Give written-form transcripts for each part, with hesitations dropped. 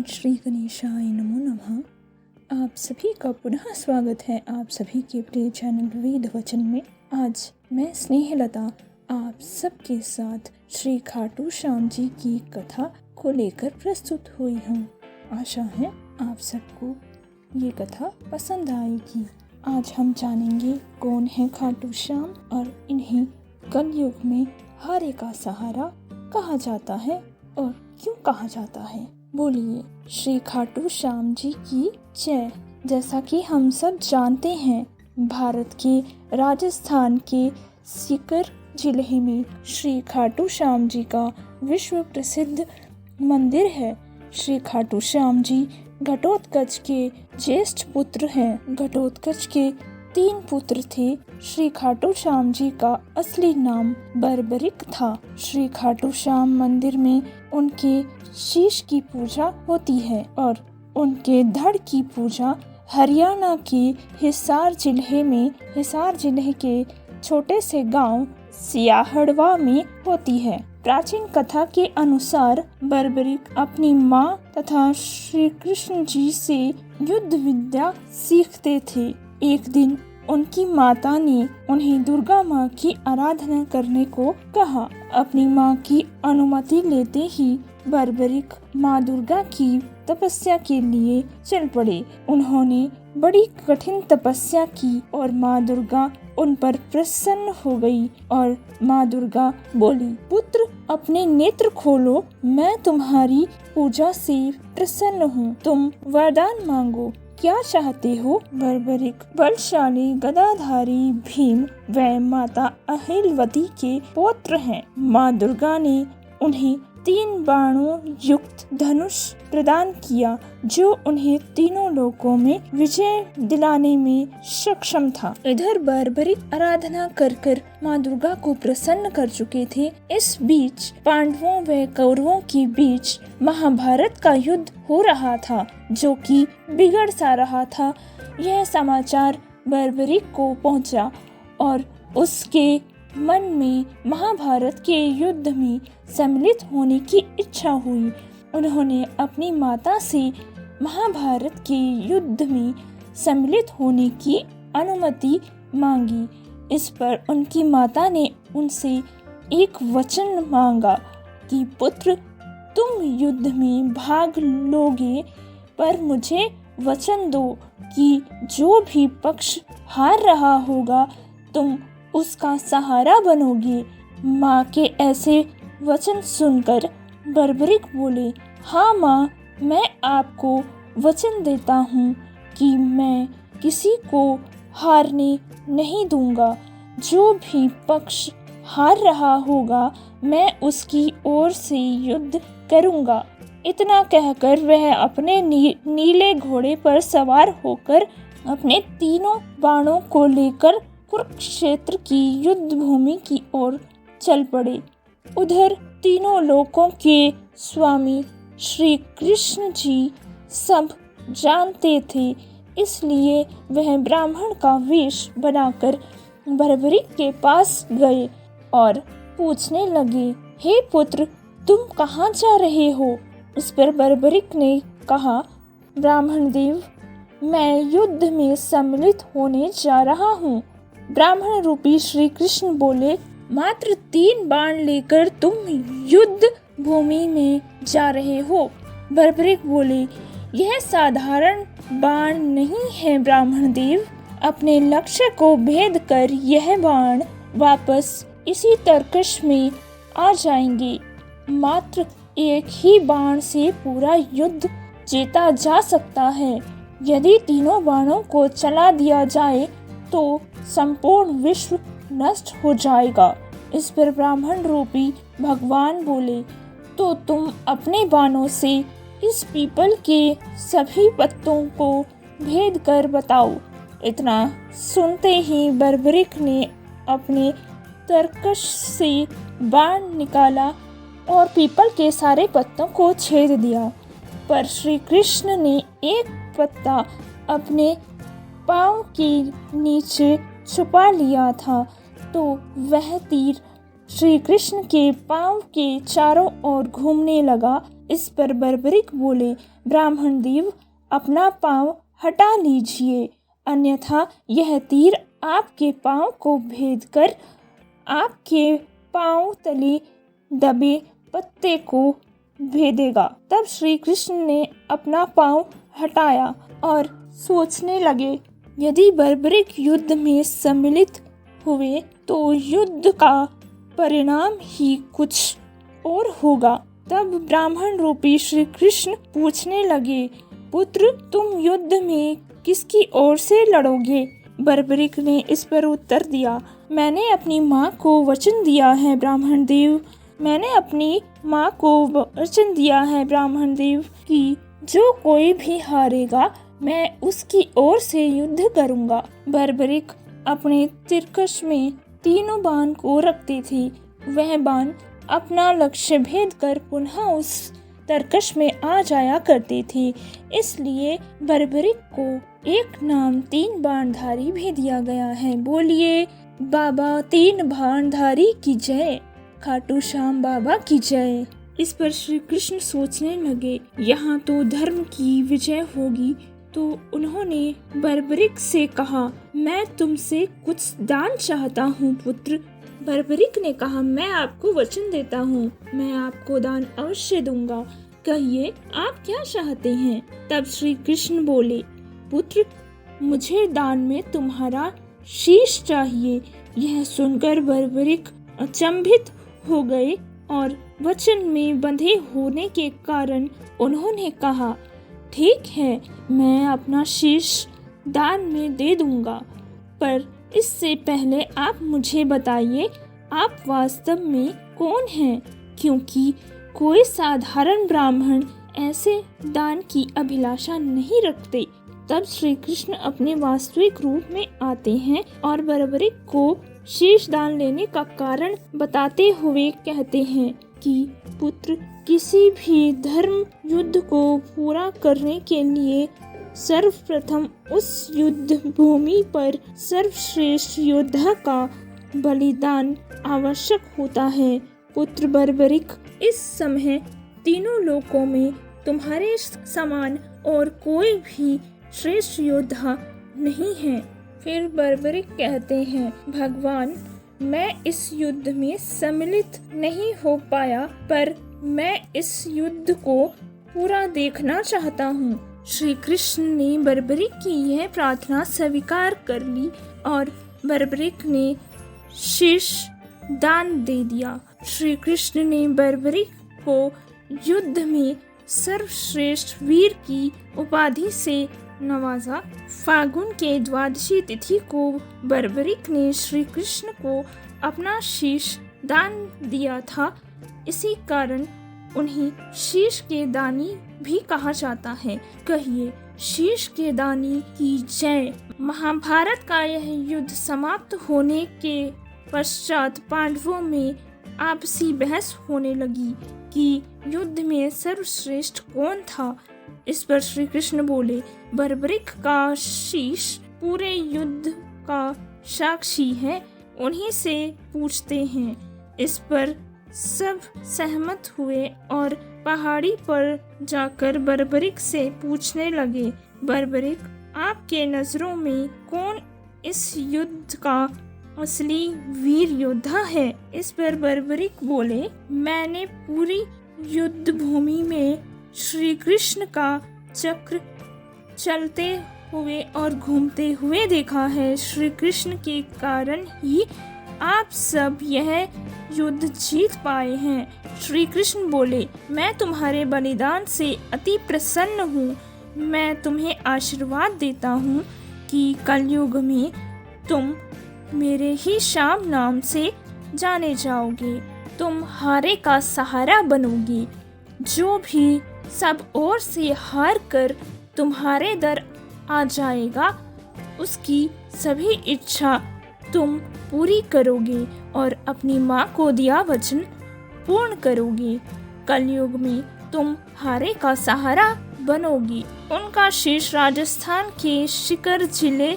ओम श्री गणेशाय नमो नमः। आप सभी का पुनः स्वागत है आप सभी के प्रिय चैनल वेद वचन में। आज मैं स्नेहलता आप सबके साथ श्री खाटू श्याम जी की कथा को लेकर प्रस्तुत हुई हूँ। आशा है आप सबको ये कथा पसंद आएगी। आज हम जानेंगे कौन है खाटू श्याम और इन्हें कलयुग में हारे का सहारा कहा जाता है और क्यों कहा जाता है। बोलिए श्री खाटू श्याम जी की जय। जैसा कि हम सब जानते हैं, भारत के राजस्थान के सीकर जिले में श्री खाटू श्याम जी का विश्व प्रसिद्ध मंदिर है। श्री खाटू श्याम जी घटोत्कच के ज्येष्ठ पुत्र हैं। घटोत्कच के 3 पुत्र थे। श्री खाटू श्याम जी का असली नाम बर्बरिक था। श्री खाटू श्याम मंदिर में उनके शीश की पूजा होती है और उनके धड़ की पूजा हरियाणा के हिसार जिले के छोटे से गांव सियाहड़वा में होती है। प्राचीन कथा के अनुसार बर्बरिक अपनी माँ तथा श्री कृष्ण जी से युद्ध विद्या सीखते थे। एक दिन उनकी माता ने उन्हें दुर्गा माँ की आराधना करने को कहा। अपनी माँ की अनुमति लेते ही बर्बरिक माँ दुर्गा की तपस्या के लिए चल पड़े। उन्होंने बड़ी कठिन तपस्या की और माँ दुर्गा उन पर प्रसन्न हो गई और माँ दुर्गा बोली, पुत्र अपने नेत्र खोलो, मैं तुम्हारी पूजा से प्रसन्न हूँ, तुम वरदान मांगो, क्या चाहते हो। बर्बरिक बलशाली गदाधारी भीम व माता अहिलवती के पुत्र हैं। माँ दुर्गा ने उन्हें 3 बाणों युक्त धनुष प्रदान किया जो उन्हें तीनों लोकों में विजय दिलाने में सक्षम था। इधर बर्बरिक आराधना कर माँ दुर्गा को प्रसन्न कर चुके थे। इस बीच पांडवों व कौरवों के बीच महाभारत का युद्ध हो रहा था जो कि बिगड़ सा रहा था। यह समाचार बर्बरिक को पहुंचा और उसके मन में महाभारत के युद्ध में सम्मिलित होने की इच्छा हुई। उन्होंने अपनी माता से महाभारत के युद्ध में सम्मिलित होने की अनुमति मांगी। इस पर उनकी माता ने उनसे एक वचन मांगा कि पुत्र तुम युद्ध में भाग लोगे, पर मुझे वचन दो कि जो भी पक्ष हार रहा होगा तुम उसका सहारा बनोगे। माँ के ऐसे वचन सुनकर बर्बरिक बोले, हाँ माँ, मैं आपको वचन देता हूँ कि मैं किसी को हारने नहीं दूंगा। जो भी पक्ष हार रहा होगा मैं उसकी ओर से युद्ध करूंगा। इतना कहकर वह अपने नीले घोड़े पर सवार होकर अपने 3 बाणों को लेकर कुरुक्षेत्र की युद्ध भूमि की ओर चल पड़े। उधर तीनों लोकों के स्वामी श्री कृष्ण जी सब जानते थे, इसलिए वह ब्राह्मण का वेश बनाकर बर्बरिक के पास गए और पूछने लगे, हे पुत्र तुम कहाँ जा रहे हो। उस पर बर्बरिक ने कहा, ब्राह्मण देव, मैं युद्ध में सम्मिलित होने जा रहा हूँ। ब्राह्मण रूपी श्री कृष्ण बोले, मात्र 3 बाण लेकर तुम युद्ध भूमि में जा रहे हो। बर्बरिक बोले, यह साधारण बाण नहीं है ब्राह्मण देव, अपने लक्ष्य को भेद कर यह बाण वापस इसी तरकश में आ जाएंगे। मात्र एक ही बाण से पूरा युद्ध जीता जा सकता है। यदि तीनों बाणों को चला दिया जाए तो संपूर्ण विश्व नष्ट हो जाएगा। इस पर ब्राह्मण रूपी भगवान बोले, तो तुम अपने बाणों से इस पीपल के सभी पत्तों को भेद कर बताओ। इतना सुनते ही बर्बरिक ने अपने तरकश से बाण निकाला और पीपल के सारे पत्तों को छेद दिया। पर श्री कृष्ण ने एक पत्ता अपने पाँव के नीचे छुपा लिया था, तो वह तीर श्री कृष्ण के पाँव के चारों ओर घूमने लगा। इस पर बर्बरिक बोले, ब्राह्मण देव अपना पाँव हटा लीजिए, अन्यथा यह तीर आपके पाँव को भेद कर आपके पाँव तले दबे पत्ते को भेदेगा। तब श्री कृष्ण ने अपना पाँव हटाया और सोचने लगे, यदि बर्बरिक युद्ध में सम्मिलित हुए तो युद्ध का परिणाम ही कुछ और होगा। तब ब्राह्मण रूपी श्री कृष्ण पूछने लगे, पुत्र तुम युद्ध में किसकी ओर से लड़ोगे? बर्बरिक ने इस पर उत्तर दिया, मैंने अपनी माँ को वचन दिया है ब्राह्मण देव, मैंने अपनी माँ को वचन दिया है ब्राह्मण देव कि जो कोई भी हारेगा मैं उसकी ओर से युद्ध करूँगा। बर्बरिक अपने तिरकश में तीनों बाण को रखती थी। वह बाण अपना लक्ष्य भेद कर पुनः उस तरकश में आ जाया करती थी। इसलिए बर्बरिक को एक नाम 3 बाणधारी भी दिया गया है। बोलिए बाबा 3 बाणधारी की जय, खाटू श्याम बाबा की जय। इस पर श्री कृष्ण सोचने लगे, यहाँ तो धर्म की विजय होगी। तो उन्होंने बर्बरिक से कहा, मैं तुमसे कुछ दान चाहता हूँ पुत्र। बर्बरिक ने कहा, मैं आपको वचन देता हूँ, मैं आपको दान अवश्य दूंगा, कहिए आप क्या चाहते हैं? तब श्री कृष्ण बोले, पुत्र मुझे दान में तुम्हारा शीश चाहिए। यह सुनकर बर्बरिक अचंभित हो गए और वचन में बंधे होने के कारण उन्होंने कहा, ठीक है, मैं अपना शीश दान में दे दूंगा, पर इससे पहले आप मुझे बताइए आप वास्तव में कौन हैं, क्योंकि कोई साधारण ब्राह्मण ऐसे दान की अभिलाषा नहीं रखते। तब श्री कृष्ण अपने वास्तविक रूप में आते हैं और बर्बरिक को शीश दान लेने का कारण बताते हुए कहते हैं कि पुत्र किसी भी धर्म युद्ध को पूरा करने के लिए सर्वप्रथम उस युद्ध भूमि पर सर्वश्रेष्ठ योद्धा का बलिदान आवश्यक होता है। पुत्र बर्बरिक, इस समय तीनों लोकों में तुम्हारे समान और कोई भी श्रेष्ठ योद्धा नहीं है। फिर बर्बरिक कहते हैं, भगवान मैं इस युद्ध में सम्मिलित नहीं हो पाया, पर मैं इस युद्ध को पूरा देखना चाहता हूँ। श्री कृष्ण ने बर्बरिक की यह प्रार्थना स्वीकार कर ली और बर्बरिक ने शीश दान दे दिया। श्री कृष्ण ने बर्बरिक को युद्ध में सर्वश्रेष्ठ वीर की उपाधि से नवाजा। फागुन के द्वादशी तिथि को बर्बरिक ने श्री कृष्ण को अपना शीश दान दिया था। इसी कारण उन्हें शीश के दानी भी कहा जाता है। कहिए शीश के दानी की जय। महाभारत का यह युद्ध समाप्त होने के पश्चात पांडवों में आपसी बहस होने लगी कि युद्ध में सर्वश्रेष्ठ कौन था। इस पर श्री कृष्ण बोले, बर्बरिक का शीश पूरे युद्ध का साक्षी है, उन्हीं से पूछते हैं। इस पर सब सहमत हुए और पहाड़ी पर जाकर बर्बरिक से पूछने लगे, बर्बरिक आपके नजरों में कौन इस युद्ध का असली वीर योद्धा है? इस पर बर्बरिक बोले, मैंने पूरी युद्ध भूमि में श्री कृष्ण का चक्र चलते हुए और घूमते हुए देखा है। श्री कृष्ण के कारण ही आप सब यह युद्ध जीत पाए हैं। श्री कृष्ण बोले, मैं तुम्हारे बलिदान से अति प्रसन्न हूँ। मैं तुम्हें आशीर्वाद देता हूँ कि कलयुग में तुम मेरे ही श्याम नाम से जाने जाओगे। तुम हारे का सहारा बनोगे। जो भी सब ओर से हार कर तुम्हारे दर आ जाएगा, उसकी सभी इच्छा तुम पूरी करोगे और अपनी माँ को दिया वचन पूर्ण करोगे। कलयुग में तुम हारे का सहारा बनोगी। उनका शीश राजस्थान के शिकर जिले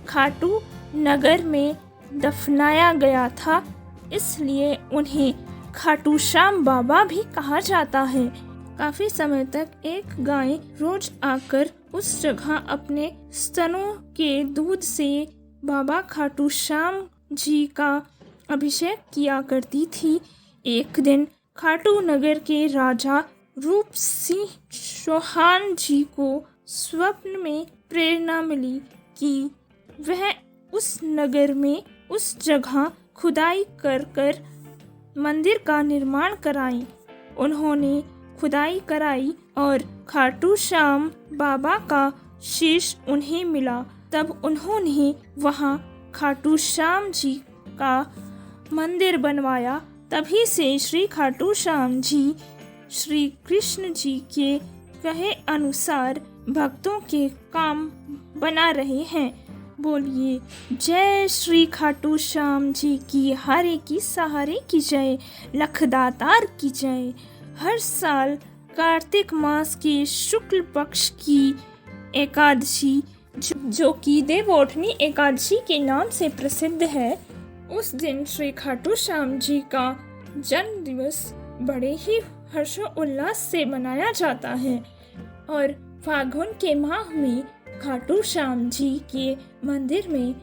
खाटू नगर में दफनाया गया था, इसलिए उन्हें खाटू श्याम बाबा भी कहा जाता है। काफी समय तक एक गाय रोज आकर उस जगह अपने स्तनों के दूध से बाबा खाटू श्याम जी का अभिषेक किया करती थी। एक दिन खाटू नगर के राजा रूप सिंह चौहान जी को स्वप्न में प्रेरणा मिली कि वह उस नगर में उस जगह खुदाई कर मंदिर का निर्माण कराई। उन्होंने खुदाई कराई और खाटू श्याम बाबा का शीश उन्हें मिला। तब उन्होंने वहां खाटू श्याम जी का मंदिर बनवाया। तभी से श्री खाटू श्याम जी श्री कृष्ण जी के कहे अनुसार भक्तों के काम बना रहे हैं। बोलिए जय श्री खाटू श्याम जी की, हारे की सहारे की जय, लखदातार की जय। हर साल कार्तिक मास के शुक्ल पक्ष की एकादशी जो कि देवोठनी एकादशी के नाम से प्रसिद्ध है, उस दिन श्री खाटू श्याम जी का जन्म दिवस बड़े ही हर्षोल्लास से मनाया जाता है। और फागुन के माह में खाटू श्याम जी के मंदिर में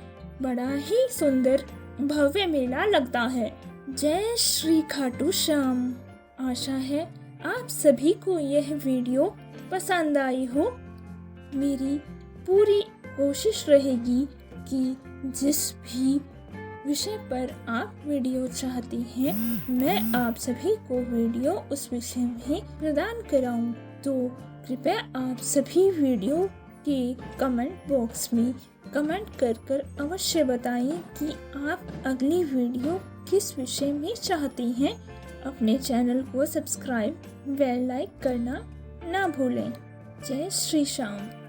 बड़ा ही सुंदर भव्य मेला लगता है। जय श्री खाटू श्याम। आशा है आप सभी को यह वीडियो पसंद आई हो। मेरी पूरी कोशिश रहेगी कि जिस भी विषय पर आप वीडियो चाहती हैं, मैं आप सभी को वीडियो उस विषय में प्रदान कराऊं। तो कृपया आप सभी वीडियो के कमेंट बॉक्स में कमेंट कर अवश्य बताएं कि आप अगली वीडियो किस विषय में चाहती हैं। अपने चैनल को सब्सक्राइब व लाइक करना ना भूलें। जय श्री श्याम।